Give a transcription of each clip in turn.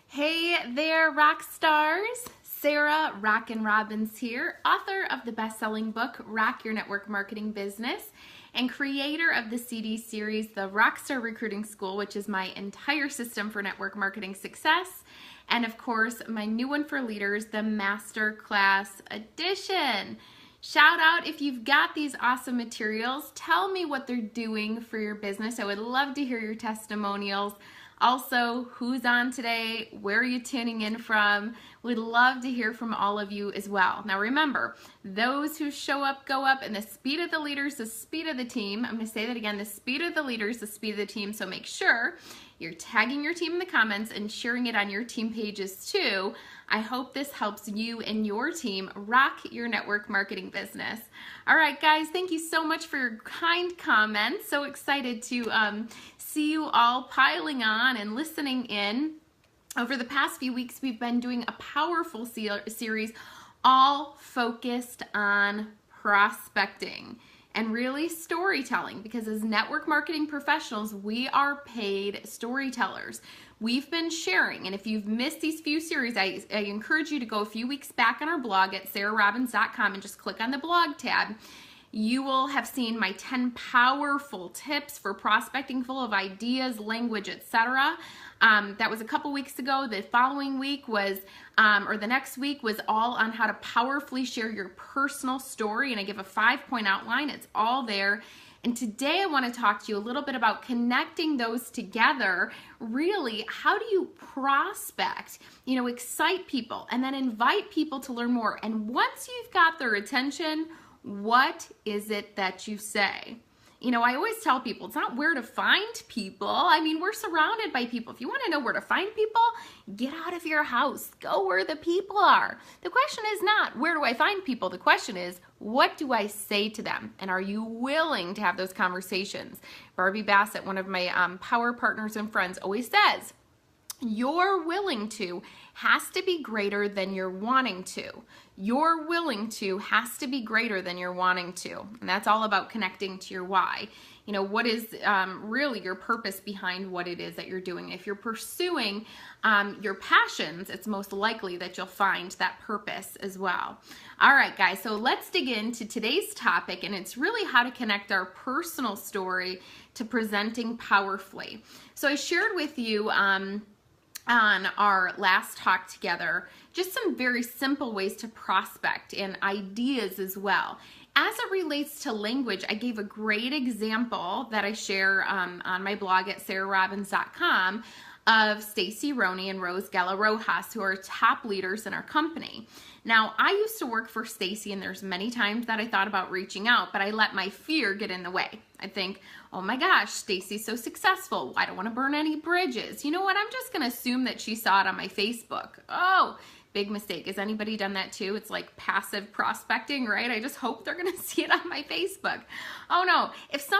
Hey there, rock stars! Sarah Rockin' Robbins here, author of the best-selling book, Rock Your Network Marketing Business, and creator of the CD series, The Rockstar Recruiting School, which is my entire system for network marketing success, and of course, my new one for leaders, the Masterclass Edition. Shout out if you've got these awesome materials. Tell me what they're doing for your business. I would love to hear your testimonials. Also, who's on today? Where are you tuning in from? We'd love to hear from all of you as well. Now remember, those who show up, go up, and the speed of the leaders, the speed of the team. I'm going to say that again, the speed of the leaders, the speed of the team. So make sure you're tagging your team in the comments and sharing it on your team pages too. I hope this helps you and your team rock your network marketing business. All right, guys, thank you so much for your kind comments. So excited to see you all piling on and listening in. Over the past few weeks, we've been doing a powerful series all focused on prospecting and really storytelling, because as network marketing professionals, we are paid storytellers. We've been sharing, and if you've missed these few series, I encourage you to go a few weeks back on our blog at sarahrobbins.com and just click on the blog tab. You will have seen my 10 powerful tips for prospecting, full of ideas, language, etc. That was a couple weeks ago. The following week was, or the next week was all on how to powerfully share your personal story, and I give a 5-point outline. It's all there. And today I want to talk to you a little bit about connecting those together. Really, how do you prospect, excite people, and then invite people to learn more? And once you've got their attention, what is it that you say? I always tell people, it's not where to find people. I mean, we're surrounded by people. If you want to know where to find people, get out of your house. Go where the people are. The question is not, where do I find people? The question is, what do I say to them? And are you willing to have those conversations? Barbie Bassett, one of my power partners and friends, always says, your willing to has to be greater than your wanting to. Your willing to has to be greater than your wanting to. And that's all about connecting to your why. What is really your purpose behind what it is that you're doing? If you're pursuing your passions, it's most likely that you'll find that purpose as well. All right, guys, so let's dig into today's topic, and it's really how to connect our personal story to presenting powerfully. So I shared with you on our last talk together just some very simple ways to prospect and ideas as well. As it relates to language, I gave a great example that I share on my blog at sarahrobbins.com of Stacy Roney and Rose Gala Rojas, who are top leaders in our company. Now, I used to work for Stacy, and there's many times that I thought about reaching out, but I let my fear get in the way. I think, oh my gosh, Stacy's so successful. I don't want to burn any bridges. You know what? I'm just going to assume that she saw it on my Facebook. Oh, big mistake. Has anybody done that too? It's like passive prospecting, right? I just hope they're going to see it on my Facebook. Oh no. If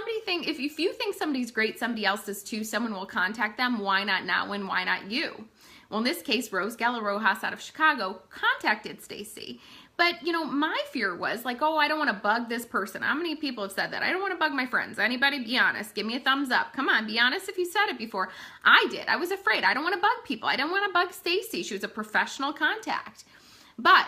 you think somebody's great, somebody else is too, someone will contact them. Why not now, and why not you? Well, in this case, Rose Gala Rojas out of Chicago contacted Stacy. But, my fear was like, oh, I don't want to bug this person. How many people have said that? I don't want to bug my friends. Anybody be honest? Give me a thumbs up. Come on, be honest if you said it before. I did. I was afraid. I don't want to bug people. I don't want to bug Stacy. She was a professional contact. But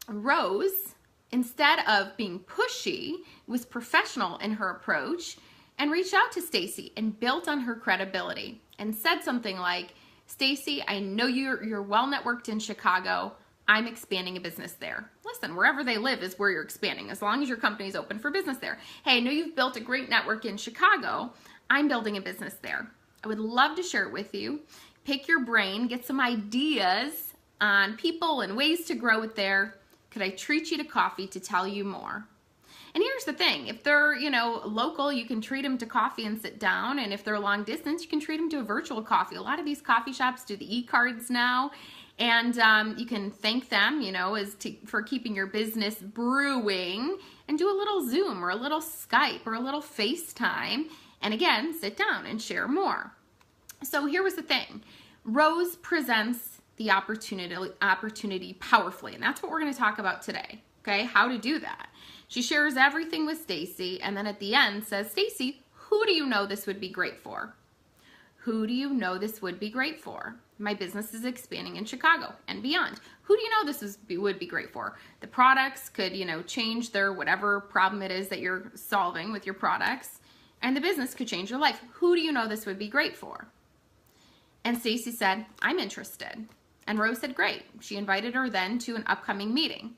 Rose, instead of being pushy, was professional in her approach and reached out to Stacy and built on her credibility and said something like, Stacy, I know you're well networked in Chicago. I'm expanding a business there. Listen, wherever they live is where you're expanding, as long as your company is open for business there. Hey, I know you've built a great network in Chicago. I'm building a business there. I would love to share it with you. Pick your brain, get some ideas on people and ways to grow it there. Could I treat you to coffee to tell you more? And here's the thing, if they're, local, you can treat them to coffee and sit down. And if they're long distance, you can treat them to a virtual coffee. A lot of these coffee shops do the e-cards now. And you can thank them, for keeping your business brewing, and do a little Zoom or a little Skype or a little FaceTime. And again, sit down and share more. So here was the thing. Rose presents the opportunity powerfully. And that's what we're going to talk about today. Okay, how to do that. She shares everything with Stacy, and then at the end says, Stacy, who do you know this would be great for? Who do you know this would be great for? My business is expanding in Chicago and beyond. Who do you know this would be great for? The products could, change their whatever problem it is that you're solving with your products, and the business could change your life. Who do you know this would be great for? And Stacy said, I'm interested. And Rose said, great. She invited her then to an upcoming meeting.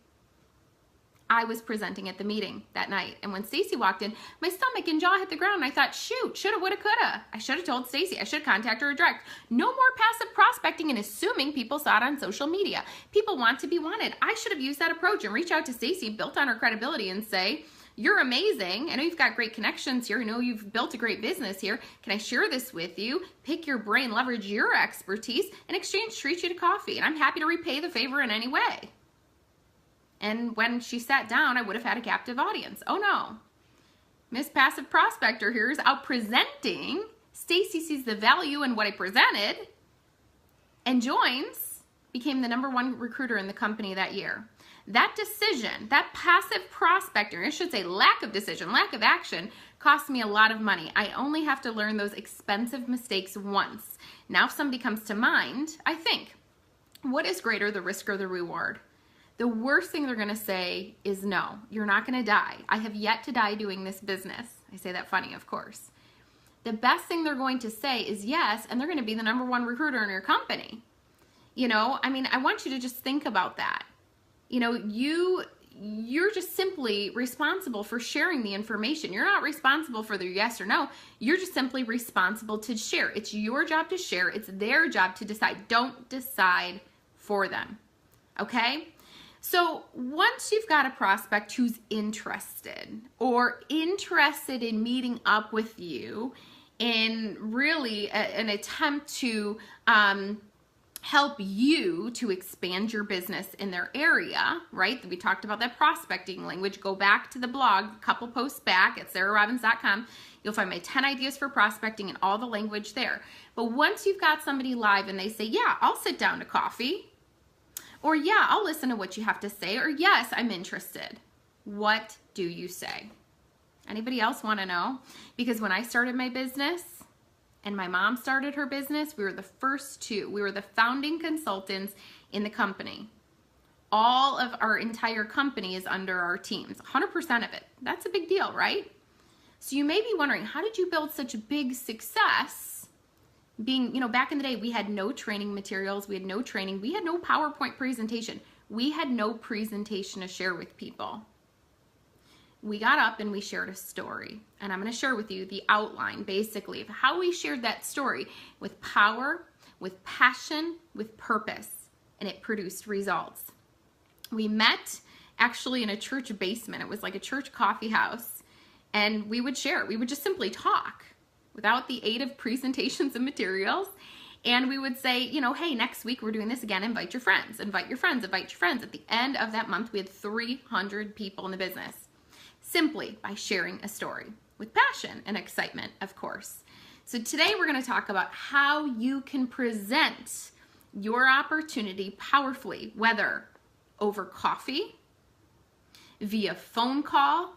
I was presenting at the meeting that night. And when Stacy walked in, my stomach and jaw hit the ground. I thought, shoot, shoulda, woulda, coulda. I should have told Stacy. I should have contacted her direct. No more passive prospecting and assuming people saw it on social media. People want to be wanted. I should have used that approach and reached out to Stacy, built on her credibility, and say, you're amazing. I know you've got great connections here. I know you've built a great business here. Can I share this with you? Pick your brain, leverage your expertise, and exchange treat you to coffee. And I'm happy to repay the favor in any way. And when she sat down, I would have had a captive audience. Oh no. Miss Passive Prospector here is out presenting. Stacy sees the value in what I presented and joins, became the #1 recruiter in the company that year. That decision, that passive prospector, I should say lack of decision, lack of action, cost me a lot of money. I only have to learn those expensive mistakes once. Now if somebody comes to mind, I think, what is greater, the risk or the reward? The worst thing they're going to say is no, you're not going to die. I have yet to die doing this business. I say that funny, of course. The best thing they're going to say is yes, and they're going to be the #1 recruiter in your company. I want you to just think about that. You're just simply responsible for sharing the information. You're not responsible for their yes or no. You're just simply responsible to share. It's your job to share. It's their job to decide. Don't decide for them. Okay? So once you've got a prospect who's interested in meeting up with you in really an attempt to help you to expand your business in their area, right? We talked about that prospecting language. Go back to the blog, a couple posts back at sarahrobbins.com. You'll find my 10 ideas for prospecting and all the language there. But once you've got somebody live and they say, yeah, I'll sit down to coffee, or yeah, I'll listen to what you have to say, or yes, I'm interested. What do you say? Anybody else want to know? Because when I started my business and my mom started her business, we were the first two. We were the founding consultants in the company. All of our entire company is under our teams, 100% of it. That's a big deal, right? So you may be wondering, how did you build such a big success? Back in the day, we had no training materials. We had no training. We had no PowerPoint presentation. We had no presentation to share with people. We got up and we shared a story. And I'm going to share with you the outline, basically, of how we shared that story with power, with passion, with purpose. And it produced results. We met actually in a church basement. It was like a church coffee house. And we would share. We would just simply talk without the aid of presentations and materials. And we would say, hey, next week we're doing this again. Invite your friends, invite your friends, invite your friends. At the end of that month, we had 300 people in the business simply by sharing a story with passion and excitement, of course. So today we're going to talk about how you can present your opportunity powerfully, whether over coffee, via phone call,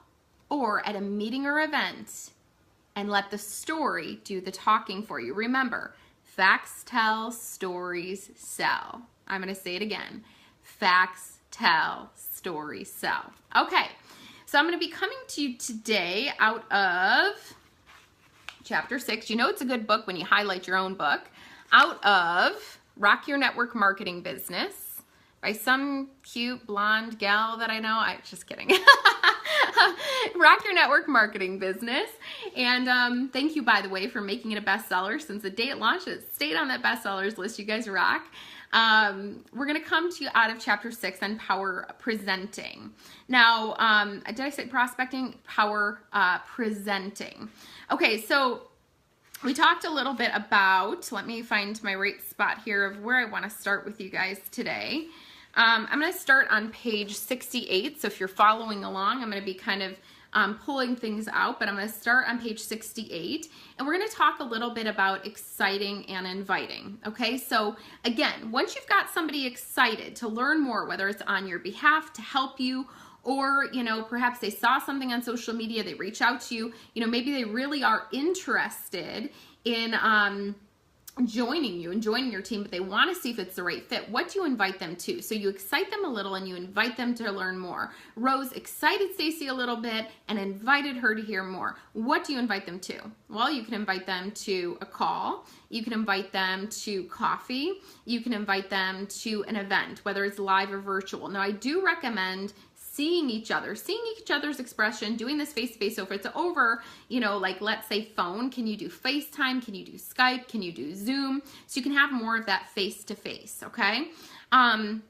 or at a meeting or event, and let the story do the talking for you. Remember, facts tell, stories sell. I'm going to say it again. Facts tell, stories sell. Okay, so I'm going to be coming to you today out of chapter 6. You know it's a good book when you highlight your own book. Out of Rock Your Network Marketing Business by some cute blonde gal that I know. Just kidding. Rock Your Network Marketing Business. And thank you, by the way, for making it a bestseller. Since the day it launched, it stayed on that bestsellers list. You guys rock. We're going to come to you out of chapter 6 on power presenting. Now, did I say prospecting? Power presenting. Okay, so we talked a little bit about, let me find my right spot here of where I want to start with you guys today. I'm going to start on page 68. So if you're following along, I'm going to be kind of pulling things out, but I'm going to start on page 68. And we're going to talk a little bit about exciting and inviting. Okay, so again, once you've got somebody excited to learn more, whether it's on your behalf to help you, or, perhaps they saw something on social media, they reach out to you, maybe they really are interested in joining you and joining your team, but they want to see if it's the right fit, what do you invite them to? So you excite them a little and you invite them to learn more. Rose excited Stacy a little bit and invited her to hear more. What do you invite them to? Well, you can invite them to a call. You can invite them to coffee. You can invite them to an event, whether it's live or virtual. Now, I do recommend seeing each other's expression, doing this face-to-face. So if it's over, like let's say phone, can you do FaceTime? Can you do Skype? Can you do Zoom? So you can have more of that face-to-face, okay? And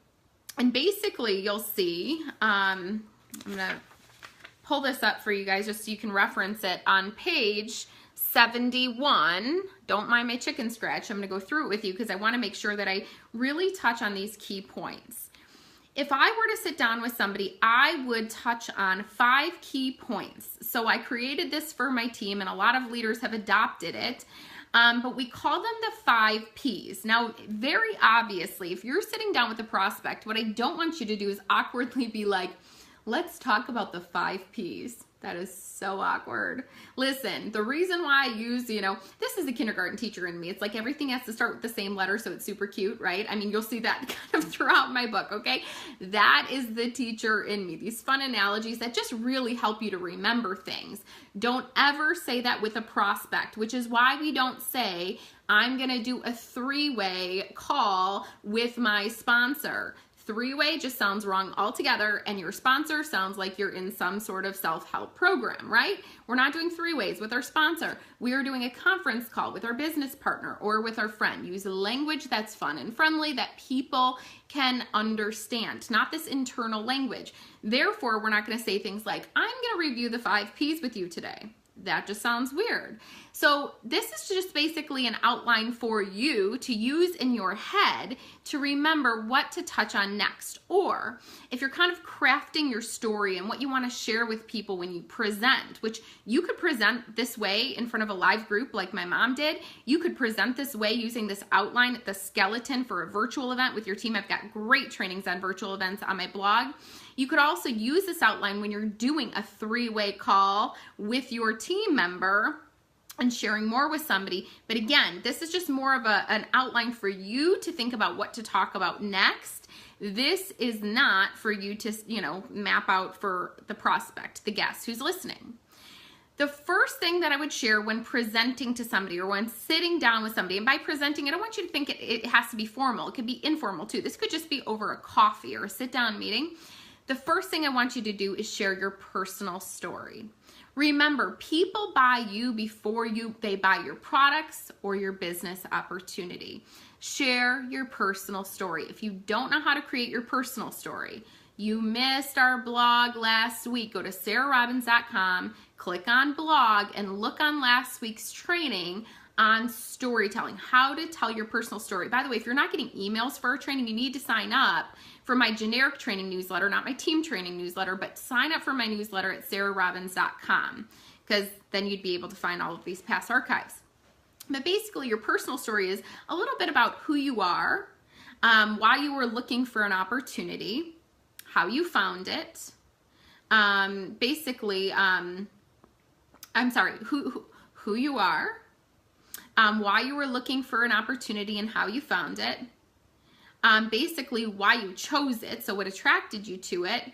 basically you'll see, I'm gonna pull this up for you guys just so you can reference it on page 71. Don't mind my chicken scratch. I'm gonna go through it with you because I wanna make sure that I really touch on these key points. If I were to sit down with somebody, I would touch on 5 key points. So I created this for my team, and a lot of leaders have adopted it, but we call them the 5 Ps. Now, very obviously, if you're sitting down with a prospect, what I don't want you to do is awkwardly be like, let's talk about the 5 Ps. That is so awkward. Listen, the reason why I use, this is the kindergarten teacher in me. It's like everything has to start with the same letter, so it's super cute, right? I mean, you'll see that kind of throughout my book, okay? That is the teacher in me. These fun analogies that just really help you to remember things. Don't ever say that with a prospect, which is why we don't say, I'm gonna do a 3-way call with my sponsor. 3-way just sounds wrong altogether, and your sponsor sounds like you're in some sort of self-help program, right? We're not doing 3-ways with our sponsor. We are doing a conference call with our business partner or with our friend. Use language that's fun and friendly that people can understand, not this internal language. Therefore, we're not going to say things like, I'm going to review the 5 Ps with you today. That just sounds weird. So this is just basically an outline for you to use in your head to remember what to touch on next. Or if you're kind of crafting your story and what you want to share with people when you present, which you could present this way in front of a live group like my mom did. You could present this way using this outline, the skeleton for a virtual event with your team. I've got great trainings on virtual events on my blog. You could also use this outline when you're doing a 3-way call with your team member and sharing more with somebody. But again, this is just more of an outline for you to think about what to talk about next. This is not for you to, map out for the prospect, the guest who's listening. The first thing that I would share when presenting to somebody or when sitting down with somebody, and by presenting, I don't want you to think it has to be formal. It could be informal too. This could just be over a coffee or a sit-down meeting. The first thing I want you to do is share your personal story. Remember, people buy you before they buy your products or your business opportunity. Share your personal story. If you don't know how to create your personal story, you missed our blog last week. Go to sarahrobbins.com, click on blog, and look on last week's training on storytelling, how to tell your personal story. By the way, if you're not getting emails for our training, you need to sign up for my generic training newsletter, not my team training newsletter, but sign up for my newsletter at sarahrobbins.com, because then you'd be able to find all of these past archives. But basically, your personal story is a little bit about who you are, why you were looking for an opportunity, how you found it, who you are, why you were looking for an opportunity and how you found it, basically why you chose it, so what attracted you to it,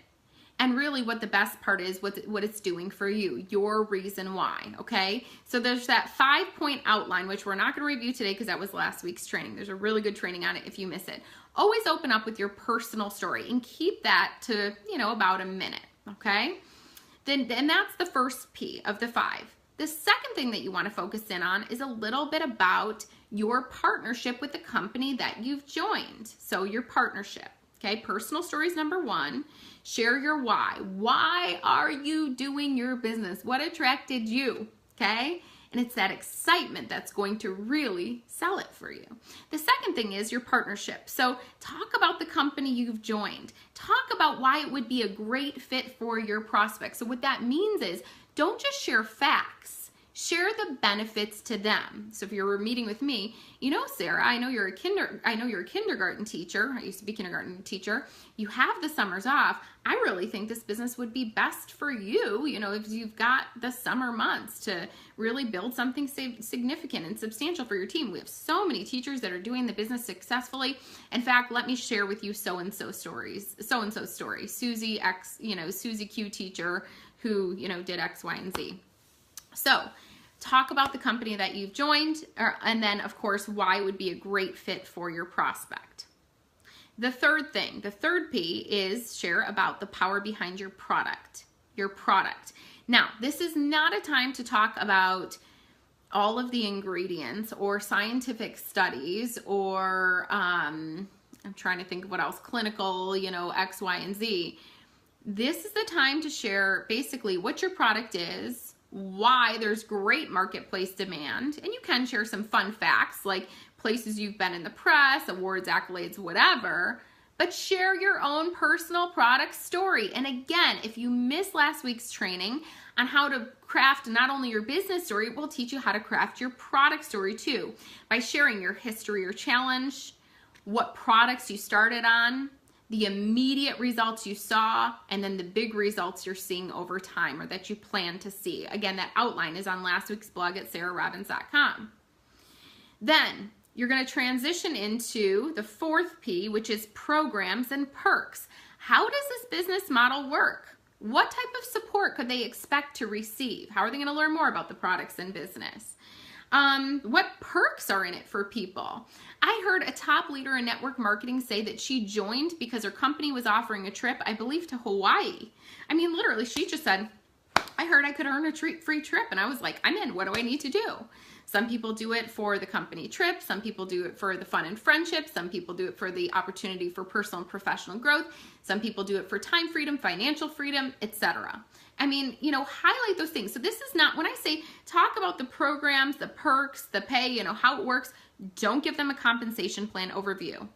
and really what the best part is, what it's doing for you, your reason why, okay? So there's that 5-point outline, which we're not going to review today because that was last week's training. There's a really good training on it if you miss it. Always open up with your personal story and keep that to, about a minute, okay? And that's the first P of the 5. The second thing that you want to focus in on is a little bit about your partnership with the company that you've joined. So your partnership, okay? Personal story is number 1. Share your why. Why are you doing your business? What attracted you, okay? And it's that excitement that's going to really sell it for you. The second thing is your partnership. So talk about the company you've joined. Talk about why it would be a great fit for your prospects. So what that means is don't just share facts. Share the benefits to them. So if you're meeting with me, you know, Sarah, I know you're a kindergarten teacher. I used to be a kindergarten teacher. You have the summers off. I really think this business would be best for you, you know, if you've got the summer months to really build something significant and substantial for your team. We have so many teachers that are doing the business successfully. In fact, let me share with you so-and-so story, Susie Susie Q teacher who, you know, did X, Y, and Z. So talk about the company that you've joined, and then of course, why it would be a great fit for your prospect. The third thing, the third P, is share about the power behind your product. Now, this is not a time to talk about all of the ingredients or scientific studies or I'm trying to think of what else, clinical, you know, X, Y, and Z. This is the time to share basically what your product is, why there's great marketplace demand, and you can share some fun facts like places you've been in the press, awards, accolades, whatever, but share your own personal product story. And again, if you missed last week's training on how to craft not only your business story, we'll teach you how to craft your product story too, by sharing your history or challenge, what products you started on, the immediate results you saw, and then the big results you're seeing over time or that you plan to see. Again, that outline is on last week's blog at sarahrobbins.com. Then you're going to transition into the fourth P, which is programs and perks. How does this business model work? What type of support could they expect to receive? How are they going to learn more about the products and business? What perks are in it for people? I heard a top leader in network marketing say that she joined because her company was offering a trip, I believe, to Hawaii. I mean, literally, she just said, I heard I could earn a free trip. And I was like, I'm in. What do I need to do? Some people do it for the company trip. Some people do it for the fun and friendship. Some people do it for the opportunity for personal and professional growth. Some people do it for time freedom, financial freedom, etc. I mean, you know, highlight those things. So this is not, when I say talk about the programs, the perks, the pay, you know, how it works, don't give them a compensation plan overview.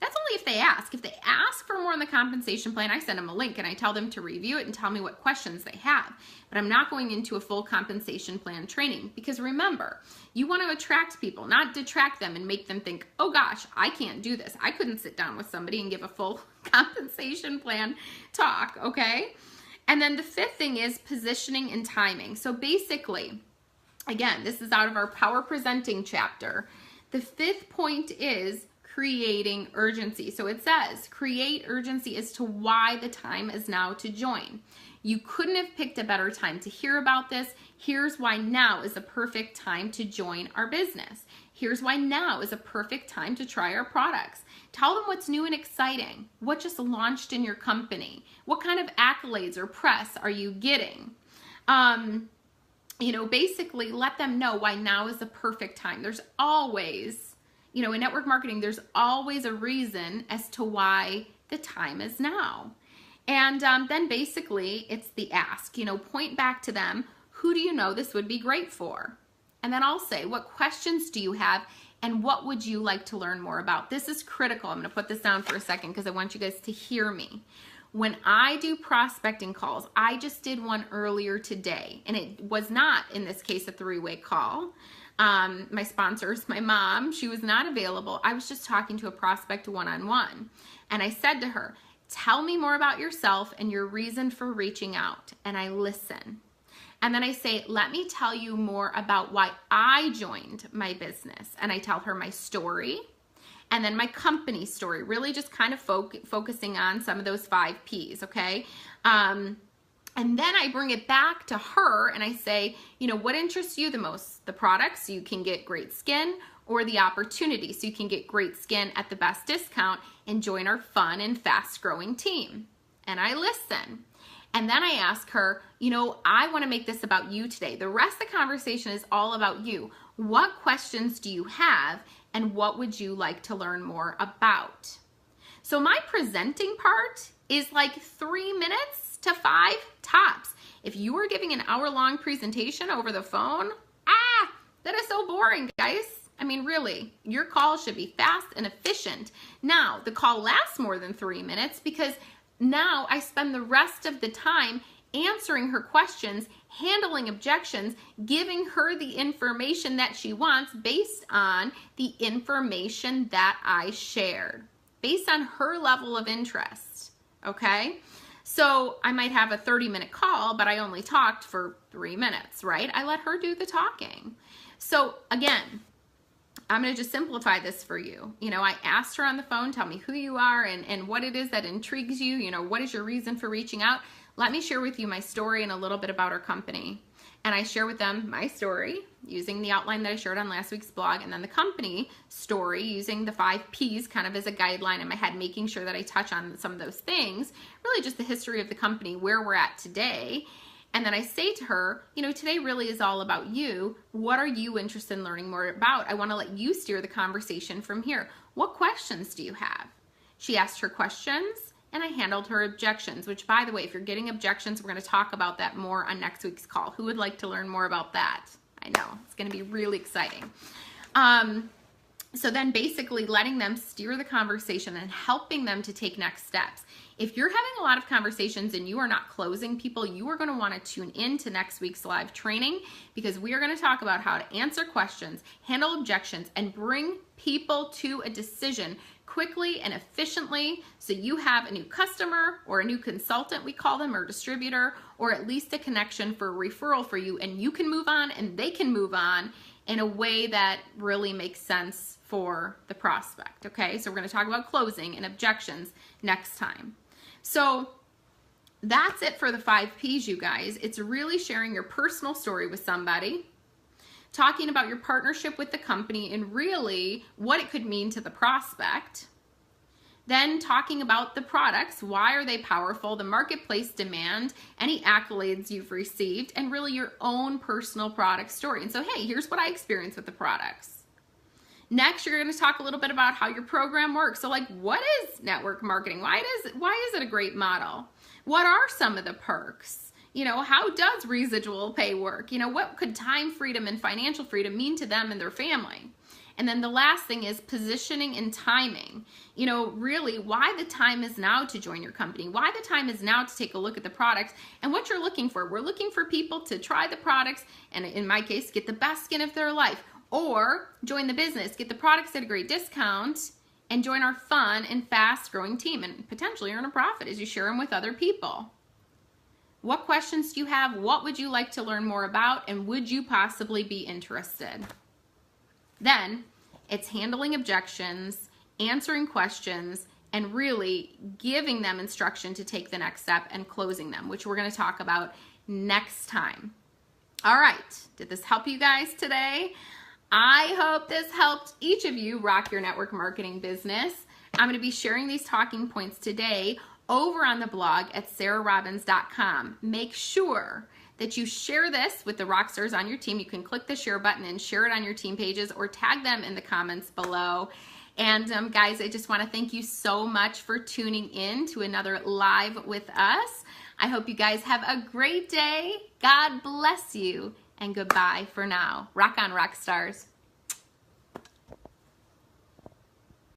That's only if they ask. If they ask for more on the compensation plan, I send them a link and I tell them to review it and tell me what questions they have. But I'm not going into a full compensation plan training, because remember, you want to attract people, not detract them and make them think, oh gosh, I can't do this. I couldn't sit down with somebody and give a full compensation plan talk, okay? And then the fifth thing is positioning and timing. So basically, again, this is out of our Power Presenting chapter. The fifth point is creating urgency. So it says, create urgency as to why the time is now to join. You couldn't have picked a better time to hear about this. Here's why now is the perfect time to join our business. Here's why now is a perfect time to try our products. Tell them what's new and exciting. What just launched in your company? What kind of accolades or press are you getting? You know, basically let them know why now is the perfect time. There's always, you know, in network marketing, there's always a reason as to why the time is now. And then basically it's the ask, you know, point back to them. Who do you know this would be great for? And then I'll say, what questions do you have and what would you like to learn more about? This is critical. I'm going to put this down for a second because I want you guys to hear me. When I do prospecting calls, I just did one earlier today, and it was not, in this case, a three-way call. My sponsors, my mom, she was not available. I was just talking to a prospect one-on-one, and I said to her, tell me more about yourself and your reason for reaching out, and I listen. And then I say, let me tell you more about why I joined my business, and I tell her my story, and then my company story, really just kind of focusing on some of those 5 Ps, okay? And then I bring it back to her and I say, you know, what interests you the most? The products so you can get great skin, or the opportunity so you can get great skin at the best discount and join our fun and fast growing team? And I listen. And then I ask her, you know, I want to make this about you today. The rest of the conversation is all about you. What questions do you have and what would you like to learn more about? So my presenting part is like 3 minutes to 5 tops. If you were giving an hour-long presentation over the phone, that is so boring, guys. I mean, really, your call should be fast and efficient. Now, the call lasts more than 3 minutes because now I spend the rest of the time answering her questions, handling objections, giving her the information that she wants based on the information that I shared, based on her level of interest, okay? So I might have a 30-minute call, but I only talked for 3 minutes, right? I let her do the talking. So again, I'm going to just simplify this for you. You know, I asked her on the phone, tell me who you are and what it is that intrigues you. You know, what is your reason for reaching out? Let me share with you my story and a little bit about our company. And I share with them my story using the outline that I shared on last week's blog, and then the company story using the 5 Ps kind of as a guideline in my head, making sure that I touch on some of those things, really just the history of the company, where we're at today. And then I say to her, you know, today really is all about you. What are you interested in learning more about? I want to let you steer the conversation from here. What questions do you have? She asked her questions, and I handled her objections, which, by the way, if you're getting objections, we're going to talk about that more on next week's call. Who would like to learn more about that? I know, it's going to be really exciting. So then basically letting them steer the conversation and helping them to take next steps. If you're having a lot of conversations and you are not closing people, you are going to want to tune in to next week's live training, because we are going to talk about how to answer questions, handle objections, and bring people to a decision quickly and efficiently, so you have a new customer or a new consultant, we call them, or distributor, or at least a connection for a referral for you, and you can move on and they can move on in a way that really makes sense for the prospect, okay? So we're going to talk about closing and objections next time. So that's it for the 5 Ps, you guys. It's really sharing your personal story with somebody, talking about your partnership with the company and really what it could mean to the prospect, then talking about the products, why are they powerful, the marketplace demand, any accolades you've received, and really your own personal product story. And so, hey, here's what I experienced with the products. Next, you're going to talk a little bit about how your program works. So like, what is network marketing? Why is it a great model? What are some of the perks? You know, how does residual pay work? You know, what could time freedom and financial freedom mean to them and their family? And then the last thing is positioning and timing. You know, really why the time is now to join your company, why the time is now to take a look at the products and what you're looking for. We're looking for people to try the products and, in my case, get the best skin of their life, or join the business, get the products at a great discount, and join our fun and fast growing team and potentially earn a profit as you share them with other people. What questions do you have? What would you like to learn more about? And would you possibly be interested? Then it's handling objections, answering questions, and really giving them instruction to take the next step and closing them, which we're going to talk about next time. All right. Did this help you guys today? I hope this helped each of you rock your network marketing business. I'm going to be sharing these talking points today over on the blog at sarahrobbins.com. Make sure that you share this with the rock stars on your team. You can click the share button and share it on your team pages or tag them in the comments below. And guys, I just want to thank you so much for tuning in to another live with us. I hope you guys have a great day. God bless you, and goodbye for now. Rock on, rock stars.